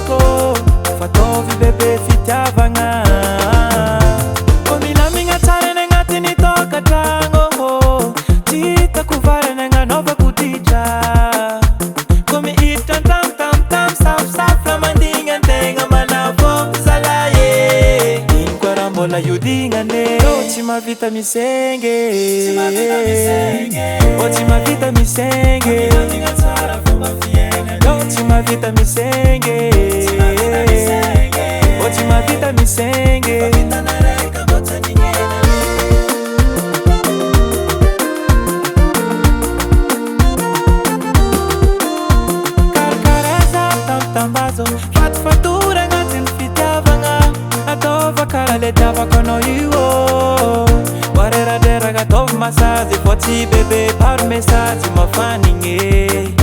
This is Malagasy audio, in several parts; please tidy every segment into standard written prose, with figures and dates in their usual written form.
toko fataovy bebe fitiavagna. Koa mila mignatsaryny agnatiny tokantragno, tsy hitako varany agnanaovako ditra. Koa mihiditra tam safosafo mandigny antegna manavo zalahy. Ino koa raha mbola iodignane, tsy mahavita misenge, tsy mahavita misenge, tsy mahavita misenge, tsy mahavita misenge. Karakareza tambazo fatifatora agnatiny fitiavagna, ataova karaha le tiavako anao io. Wareraderaga ataovy masazy fô tsy bebe paro mesazy mafanigny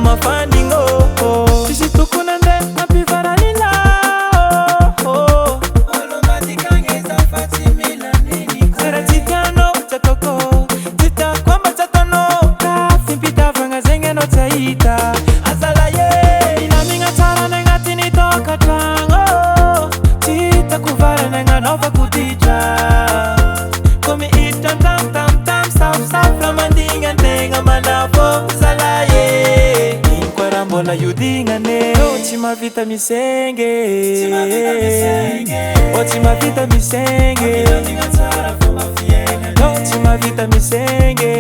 mafanigny. Tsisy tokony andeha nampivarany lahy, olo mbadikagny fa tsy mila niniko. Zay raha tsy tianao tsy ataoko, tsy tiako mba tsy ataonao. Ka fimpitiavagna zegny anao tsy ahita azalahy. Mila mignatsarany agnatiny tokantragno, tsy hitako varany agnanaovako ditra. Koa mihiditra tam safosafo mandigny antegna manavo zalahy. Ino koa raha mbola iodignane, tsy mahavita misenge, tsy mahavita misenge, tsy mahavita misenge, tsy mahavita misenge.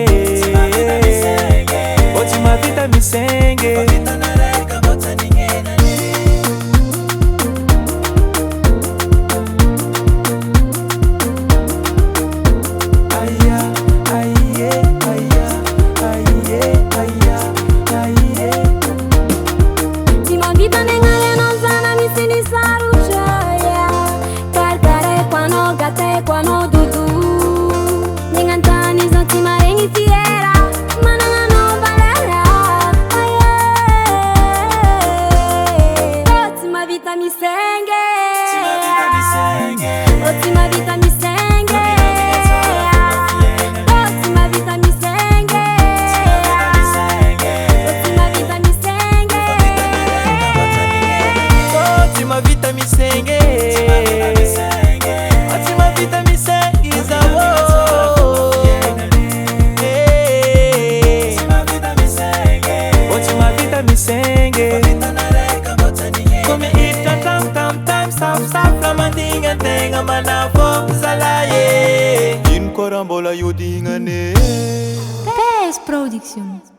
Safosafo mandigny antegna manavo zalahy. Ino koa raha mbola iodignane. PS Production.